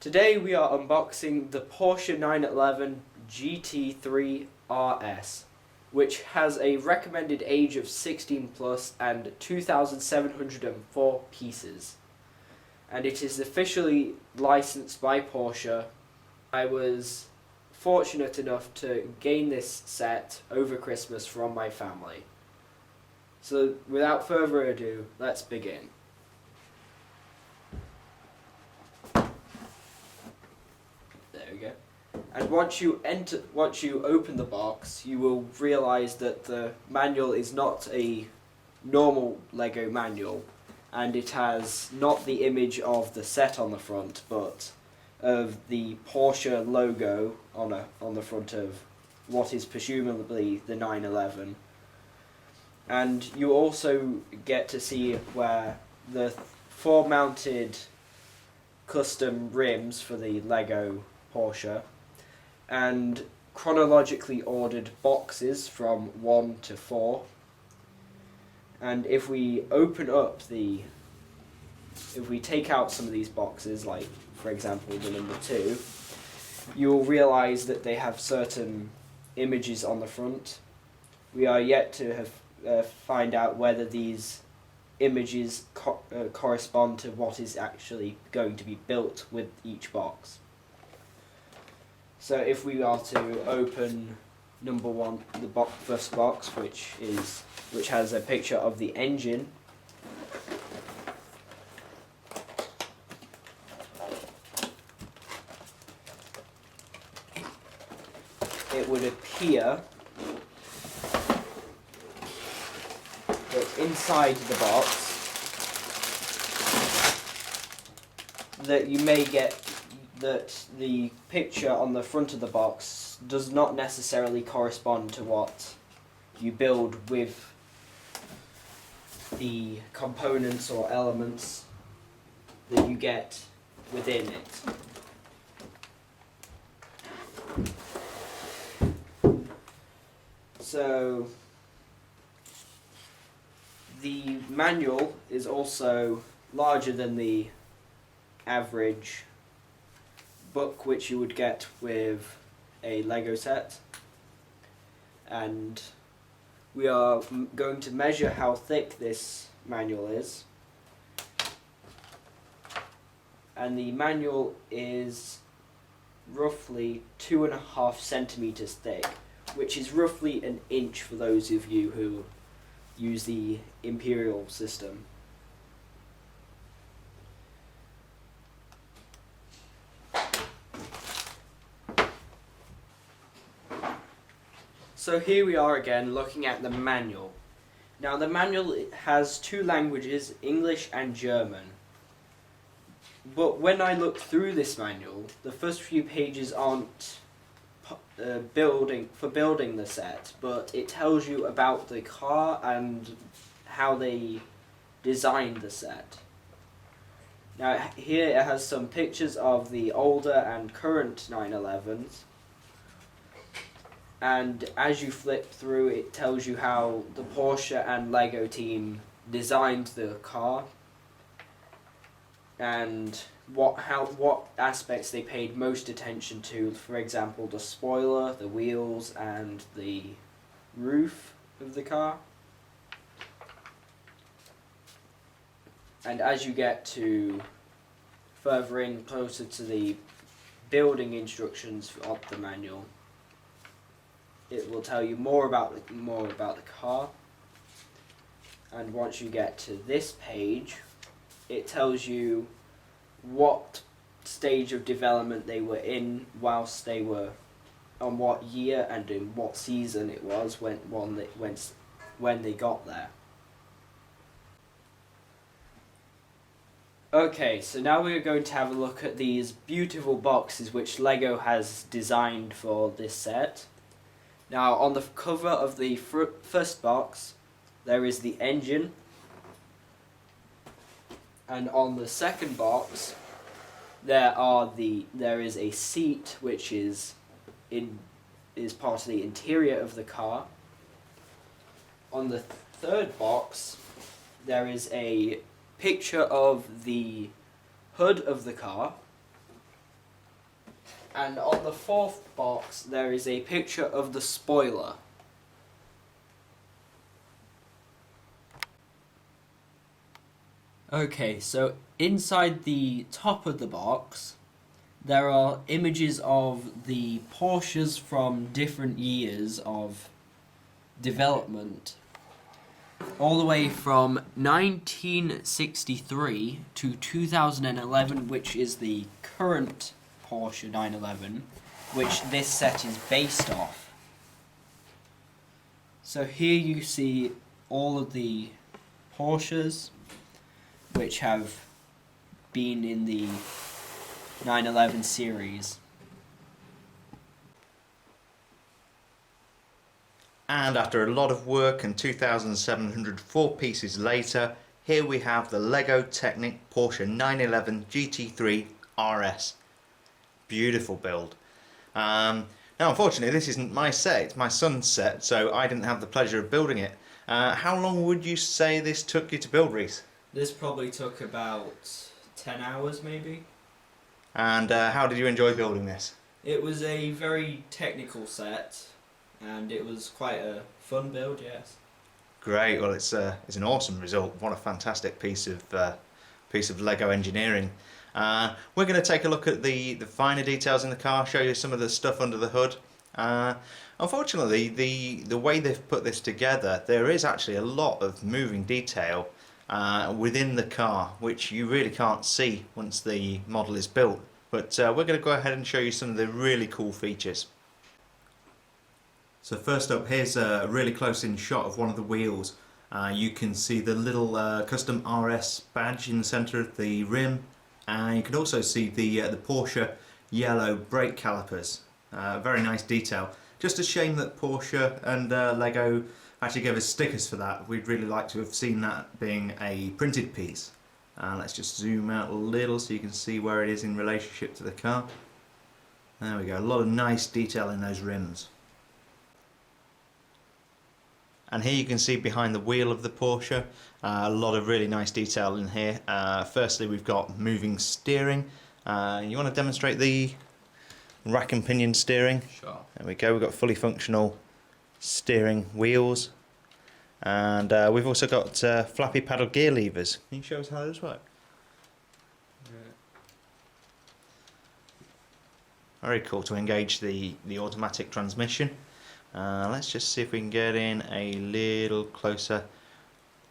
Today we are unboxing the Porsche 911 GT3 RS, which has a recommended age of 16 plus and 2,704 pieces. And it is officially licensed by Porsche. I was fortunate enough to gain this set over Christmas from my family. So without further ado, let's begin. And once you open the box, you will realise that the manual is not a normal LEGO manual, and it has not the image of the set on the front, but of the Porsche logo on the front of what is presumably the 911. And you also get to see where the four mounted custom rims for the LEGO Porsche and chronologically ordered boxes from 1 to 4. And if we take out some of these boxes, like for example the number 2, you will realise that they have certain images on the front. We are yet to find out whether these images correspond to what is actually going to be built with each box. So if we are to open number 1, the first box, which has a picture of the engine, it would appear that inside the box that you may get that the picture on the front of the box does not necessarily correspond to what you build with the components or elements that you get within it. So the manual is also larger than the average book which you would get with a LEGO set, and we are going to measure how thick this manual is, and the manual is roughly 2.5 centimeters thick, which is roughly an inch for those of you who use the Imperial system. So here we are again looking at the manual. Now the manual has 2 languages, English and German. But when I look through this manual, the first few pages aren't building the set, but it tells you about the car and how they designed the set. Now here it has some pictures of the older and current 911s. And as you flip through, it tells you how the Porsche and LEGO team designed the car and what aspects they paid most attention to. For example, the spoiler, the wheels, and the roof of the car. And as you get to further in, closer to the building instructions of the manual, it will tell you more about the car. And once you get to this page, it tells you what stage of development they were in whilst they were on what year and in what season it was when they got there. Okay, so now we are going to have a look at these beautiful boxes which LEGO has designed for this set. Now, on the cover of the first box, there is the engine, and on the second box, there is a seat which is part of the interior of the car. On the third box, there is a picture of the hood of the car, And on the fourth box there is a picture of the spoiler. Okay, so inside the top of the box there are images of the Porsches from different years of development, all the way from 1963 to 2011, which is the current Porsche 911, which this set is based off. So here you see all of the Porsches which have been in the 911 series. And after a lot of work and 2,704 pieces later, here we have the LEGO Technic Porsche 911 GT3 RS. Beautiful build. Now unfortunately this isn't my set, it's my son's set, so I didn't have the pleasure of building it. How long would you say this took you to build, Reese? This probably took about 10 hours maybe. And how did you enjoy building this? It was a very technical set and it was quite a fun build, yes. Great, well it's an awesome result. What a fantastic piece of LEGO engineering. We're going to take a look at the finer details in the car, show you some of the stuff under the hood. Unfortunately, the way they've put this together, there is actually a lot of moving detail within the car, which you really can't see once the model is built. But we're going to go ahead and show you some of the really cool features. So first up, here's a really close-in shot of one of the wheels. You can see the little custom RS badge in the centre of the rim. You can also see the Porsche yellow brake calipers. Very nice detail. Just a shame that Porsche and LEGO actually gave us stickers for that. We'd really like to have seen that being a printed piece. Let's just zoom out a little so you can see where it is in relationship to the car. There we go, a lot of nice detail in those rims. And here you can see behind the wheel of the Porsche, a lot of really nice detail in here. Firstly, we've got moving steering. You want to demonstrate the rack and pinion steering? Sure. There we go, we've got fully functional steering wheels. And we've also got flappy paddle gear levers. Can you show us how those work? Very cool to engage the automatic transmission. Let's just see if we can get in a little closer.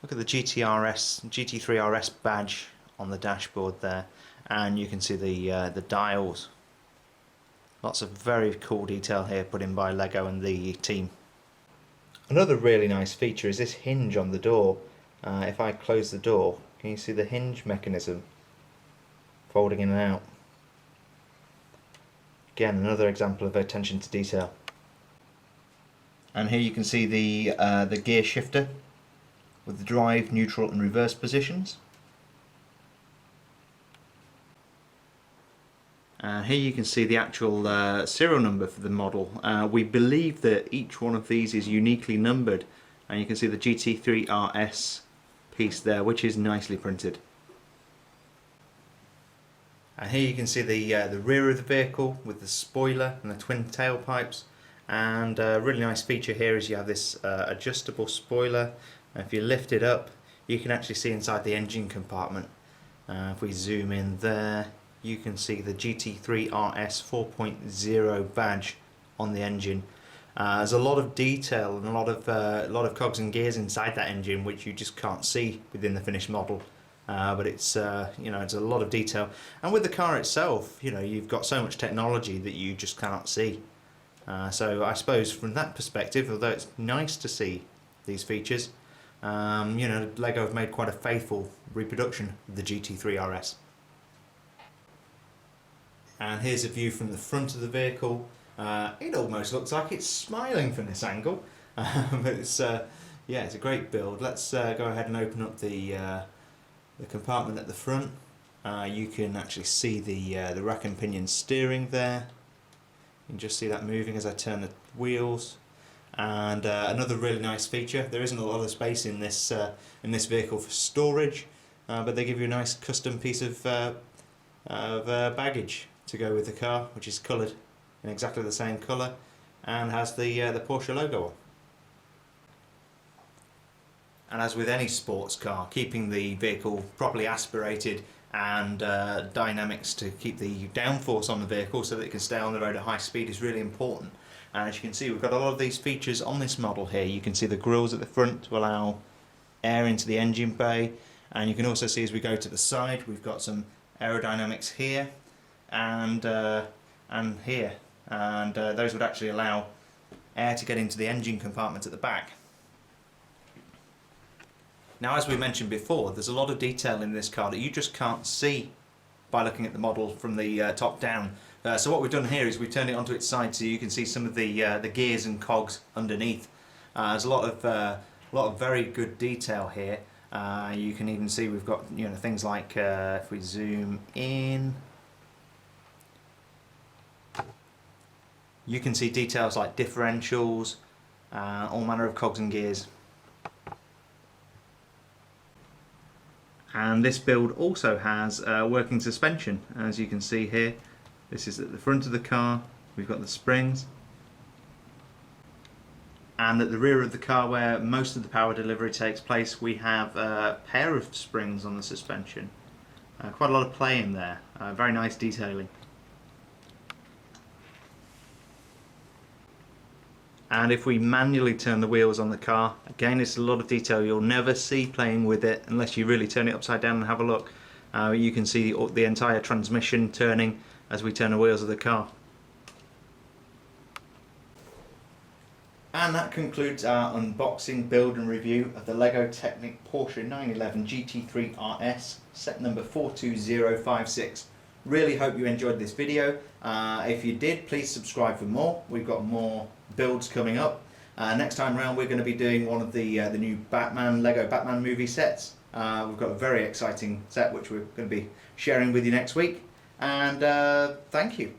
Look at the GT3 RS badge on the dashboard there, and you can see the dials. Lots of very cool detail here put in by LEGO and the team. Another really nice feature is this hinge on the door. If I close the door, can you see the hinge mechanism folding in and out? Again, another example of attention to detail. And here you can see the gear shifter with the drive, neutral and reverse positions. Here you can see the actual serial number for the model. We believe that each one of these is uniquely numbered, and you can see the GT3 RS piece there, which is nicely printed. And here you can see the rear of the vehicle with the spoiler and the twin tailpipes. And a really nice feature here is you have this adjustable spoiler. If you lift it up, you can actually see inside the engine compartment. If we zoom in there, you can see the GT3 RS 4.0 badge on the engine. There's a lot of detail and a lot of cogs and gears inside that engine which you just can't see within the finished model. But it's it's a lot of detail, and with the car itself, you've got so much technology that you just can't see. So I suppose from that perspective, although it's nice to see these features, LEGO have made quite a faithful reproduction of the GT3 RS. And here's a view from the front of the vehicle. It almost looks like it's smiling from this angle, but it's a great build. Let's go ahead and open up the compartment at the front. You can actually see the rack and pinion steering there. You can just see that moving as I turn the wheels. And another really nice feature, there isn't a lot of space in this vehicle for storage, but they give you a nice custom piece of baggage to go with the car, which is coloured in exactly the same colour and has the Porsche logo on. And as with any sports car, keeping the vehicle properly aspirated and dynamics to keep the downforce on the vehicle so that it can stay on the road at high speed is really important. And as you can see, we've got a lot of these features on this model here. You can see the grills at the front to allow air into the engine bay, and you can also see as we go to the side we've got some aerodynamics here and here, and those would actually allow air to get into the engine compartment at the back. Now, as we mentioned before, there's a lot of detail in this car that you just can't see by looking at the model from the top down. So what we've done here is we've turned it onto its side so you can see some of the gears and cogs underneath. There's a lot of very good detail here. You can even see we've got things like if we zoom in, you can see details like differentials, all manner of cogs and gears. And this build also has working suspension, as you can see here. This is at the front of the car, we've got the springs, and at the rear of the car, where most of the power delivery takes place, we have a pair of springs on the suspension. Quite a lot of play in there, very nice detailing. And if we manually turn the wheels on the car, again it's a lot of detail you'll never see playing with it unless you really turn it upside down and have a look. You can see the entire transmission turning as we turn the wheels of the car. And that concludes our unboxing, build and review of the LEGO Technic Porsche 911 GT3 RS, set number 42056. Really hope you enjoyed this video. If you did, please subscribe for more. We've got more builds coming up. Next time around we're going to be doing one of the new LEGO Batman movie sets. We've got a very exciting set which we're going to be sharing with you next week. And thank you.